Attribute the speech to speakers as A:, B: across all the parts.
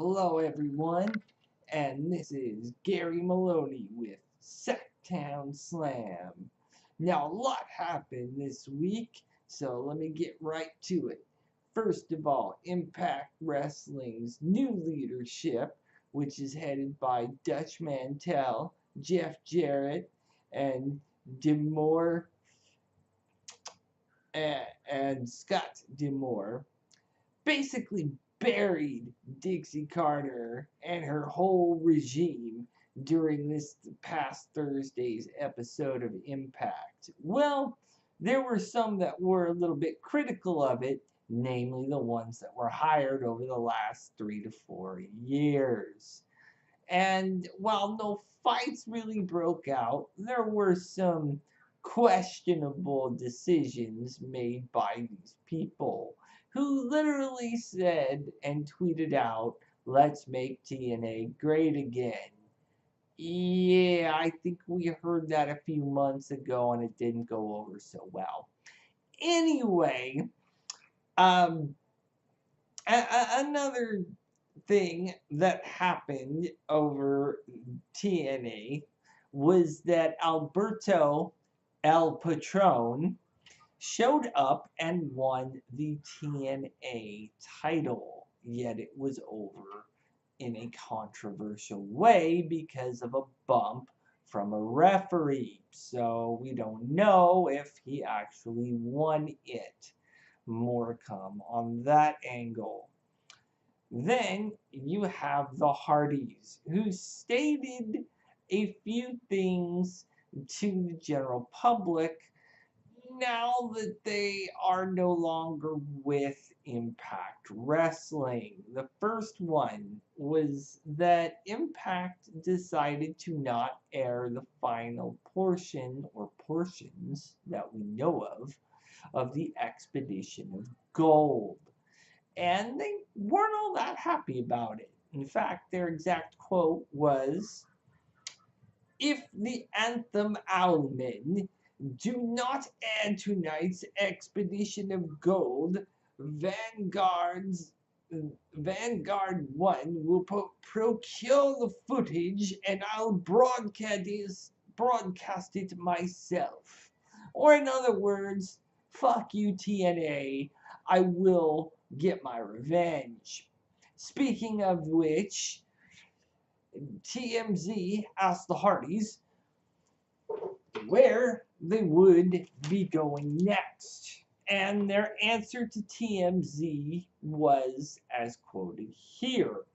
A: Hello, everyone, and this is Gary Maloney with Sactown Slam. Now, a lot happened this week, so let me get right to it. First of all, Impact Wrestling's new leadership, which is headed by Dutch Mantel, Jeff Jarrett, and Demore and Scott Demore, basically buried Dixie Carter and her whole regime during this past Thursday's episode of Impact. Well, there were some that were a little bit critical of it, namely the ones that were hired over the last 3 to 4 years. And while no fights really broke out, there were some questionable decisions made by these people who literally said and tweeted out, "Let's make TNA great again." Yeah, I think we heard that a few months ago and it didn't go over so well. Anyway, um, another thing that happened over TNA was that Alberto El Patron showed up and won the TNA title, yet it was over in a controversial way because of a bump from a referee. So we don't know if he actually won it. More come on that angle. Then you have the Hardys, who stated a few things to the general public now that they are no longer with Impact Wrestling. The first one was that Impact decided to not air the final portion or portions that we know of the Expedition of Gold. And they weren't all that happy about it. In fact, their exact quote was, "If the Anthem Owlmen do not add tonight's Expedition of Gold, Vanguard 1 will procure the footage and I'll broadcast it myself." Or in other words, fuck you TNA, I will get my revenge. Speaking of which, TMZ asked the Hardys where they would be going next. And their answer to TMZ was, as quoted here,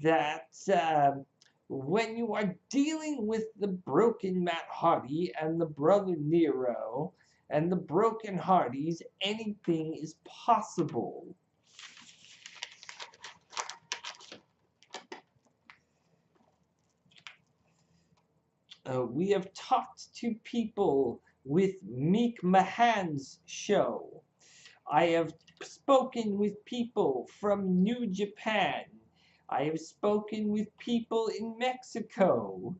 A: that when you are dealing with the broken Matt Hardy and the brother Nero and the broken Hardys, anything is possible. We have talked to people with Meek Mahan's show. I have spoken with people from New Japan. I have spoken with people in Mexico.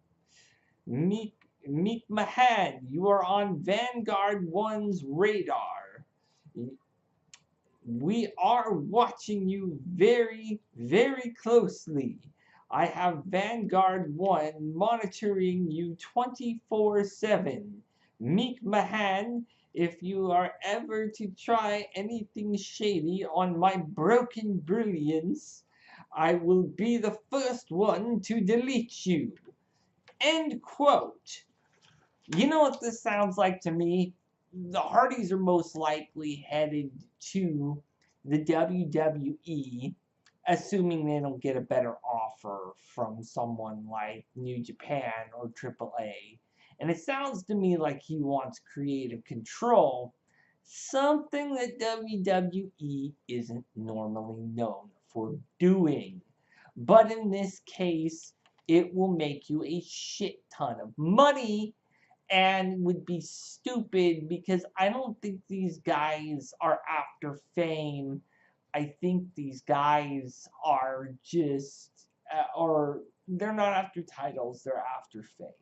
A: Meek Mahan, you are on Vanguard 1's radar. We are watching you very, very closely. I have Vanguard 1 monitoring you 24/7. Meek Mahan, if you are ever to try anything shady on my broken brilliance, I will be the first one to delete you. End quote. You know what this sounds like to me? The Hardys are most likely headed to the WWE, assuming they don't get a better offer from someone like New Japan or AAA. And it sounds to me like he wants creative control, something that WWE isn't normally known for doing. But in this case, it will make you a shit ton of money and would be stupid because I don't think these guys are after fame. I think these guys are just, or they're not after titles, they're after fame.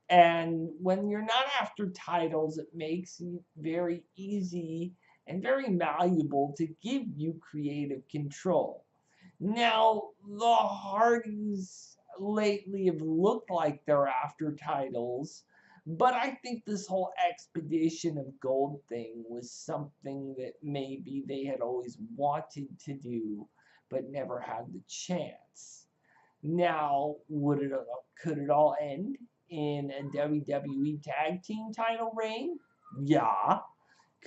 A: And when you're not after titles, it makes it very easy and very malleable to give you creative control. Now, the Hardys lately have looked like they're after titles, but I think this whole Expedition of Gold thing was something that maybe they had always wanted to do, but never had the chance. Now, could it all end in a WWE Tag Team title reign? Yeah.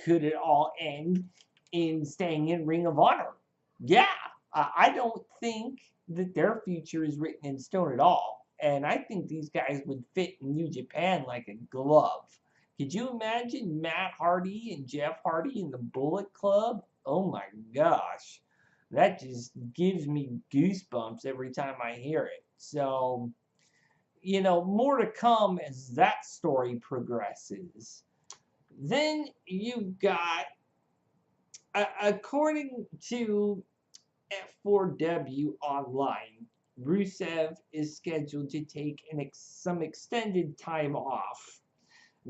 A: Could it all end in staying in Ring of Honor? Yeah. I don't think that their future is written in stone at all. And I think these guys would fit in New Japan like a glove. Could you imagine Matt Hardy and Jeff Hardy in the Bullet Club? Oh my gosh. That just gives me goosebumps every time I hear it. So, more to come as that story progresses. Then you've got, according to F4W Online, Rusev is scheduled to take some extended time off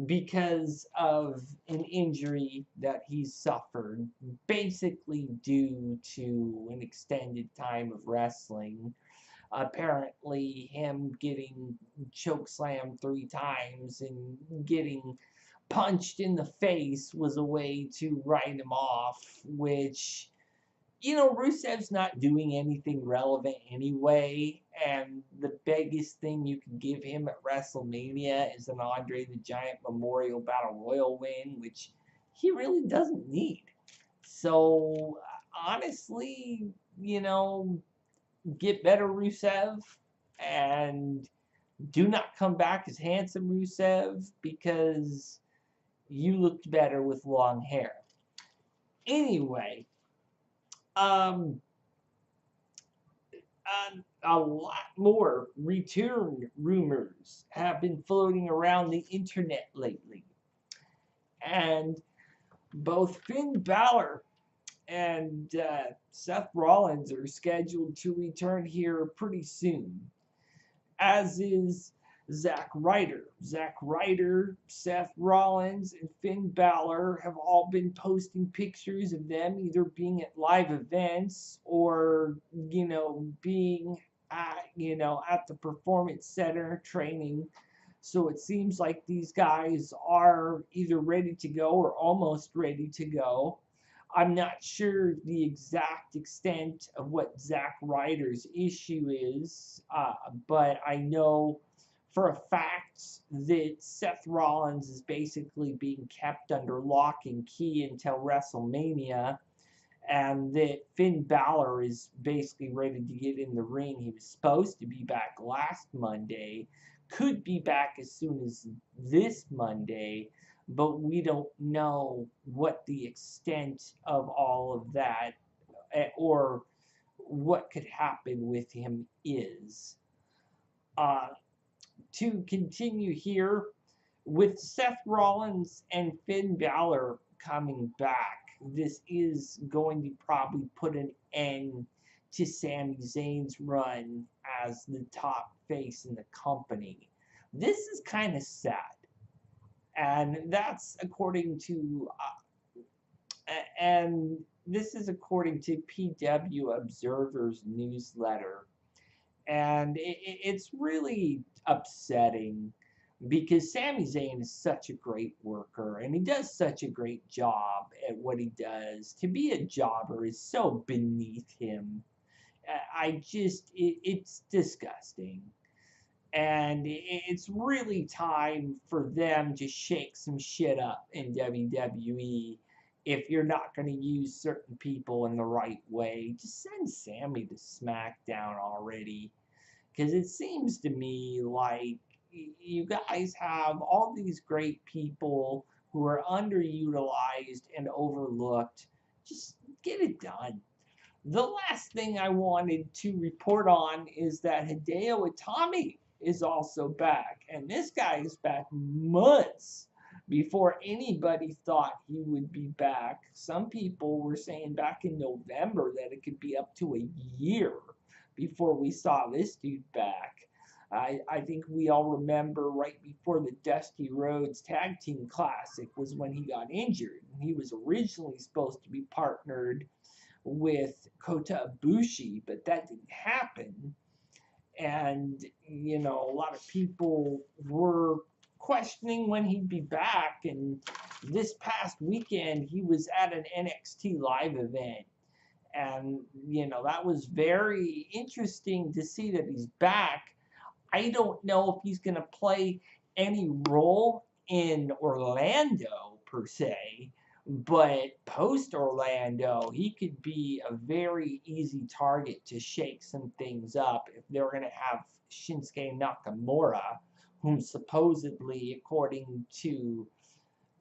A: because of an injury that he suffered, basically due to an extended time of wrestling. Apparently, him getting chokeslammed 3 times and getting punched in the face was a way to write him off, which, Rusev's not doing anything relevant anyway, and the biggest thing you can give him at WrestleMania is an Andre the Giant Memorial Battle Royal win, which he really doesn't need. So, honestly, get better Rusev, and do not come back as handsome Rusev, because you looked better with long hair. Anyway, a lot more return rumors have been floating around the internet lately. And both Finn Balor and Seth Rollins are scheduled to return here pretty soon, as is Zack Ryder. Zack Ryder, Seth Rollins, and Finn Balor have all been posting pictures of them either being at live events or, being at the Performance Center training. So it seems like these guys are either ready to go or almost ready to go. I'm not sure the exact extent of what Zack Ryder's issue is, but I know for a fact that Seth Rollins is basically being kept under lock and key until WrestleMania, and that Finn Balor is basically ready to get in the ring. He was supposed to be back last Monday, could be back as soon as this Monday, but we don't know what the extent of all of that or what could happen with him is. To continue here, with Seth Rollins and Finn Balor coming back, this is going to probably put an end to Sami Zayn's run as the top face in the company. This is kind of sad. And that's according to, and this is according to PW Observer's newsletter. And it's really upsetting because Sami Zayn is such a great worker and he does such a great job at what he does. To be a jobber is so beneath him. It's disgusting. And it's really time for them to shake some shit up in WWE. If you're not going to use certain people in the right way, just send Sami to SmackDown already. Because it seems to me like you guys have all these great people who are underutilized and overlooked. Just get it done. The last thing I wanted to report on is that Hideo Itami is also back. And this guy is back months before anybody thought he would be back. Some people were saying back in November that it could be up to a year before we saw this dude back. I think we all remember right before the Dusty Rhodes Tag Team Classic was when he got injured. He was originally supposed to be partnered with Kota Ibushi, but that didn't happen. And, a lot of people were questioning when he'd be back. And this past weekend, he was at an NXT live event. And, that was very interesting to see that he's back. I don't know if he's going to play any role in Orlando per se, but post Orlando, he could be a very easy target to shake some things up if they're going to have Shinsuke Nakamura, whom supposedly, according to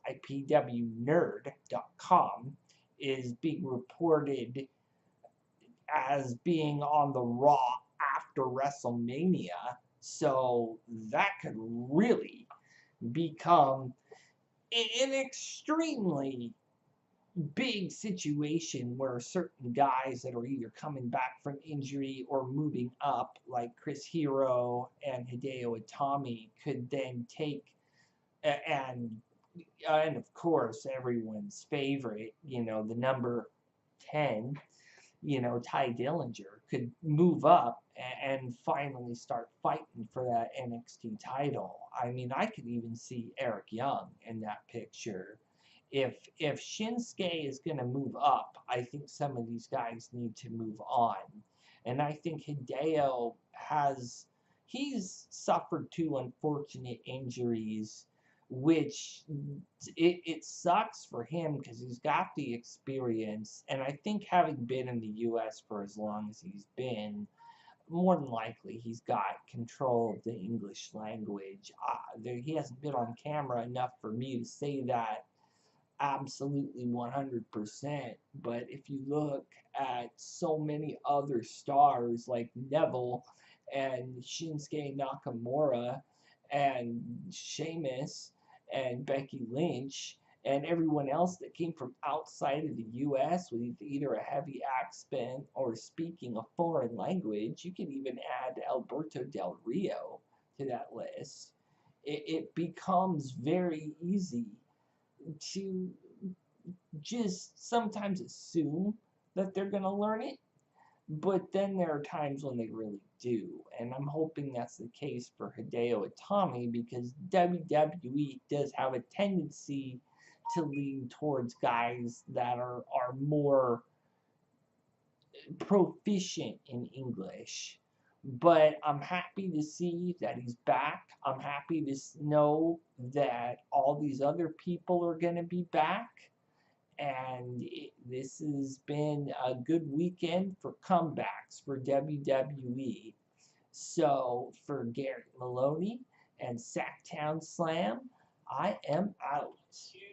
A: IPWNerd.com, is being reported as being on the Raw after WrestleMania. So that could really become an extremely big situation where certain guys that are either coming back from injury or moving up, like Chris Hero and Hideo Itami, could then take and of course everyone's favorite, the number 10, Ty Dillinger could move up and finally start fighting for that NXT title. I mean, I could even see Eric Young in that picture. If Shinsuke is going to move up, I think some of these guys need to move on. And I think he's suffered two unfortunate injuries, which it sucks for him because he's got the experience. And I think having been in the U.S. for as long as he's been, more than likely he's got control of the English language. He hasn't been on camera enough for me to say that absolutely 100%. But if you look at so many other stars like Neville and Shinsuke Nakamura and Sheamus and Becky Lynch and everyone else that came from outside of the U.S. with either a heavy accent or speaking a foreign language, you can even add Alberto Del Rio to that list. It becomes very easy to just sometimes assume that they're going to learn it, but then there are times when they really do. And I'm hoping that's the case for Hideo Itami, because WWE does have a tendency to lean towards guys that are more proficient in English. But I'm happy to see that he's back. I'm happy to know that all these other people are going to be back. And this has been a good weekend for comebacks for WWE. So for Garrett Maloney and Sactown Slam, I am out.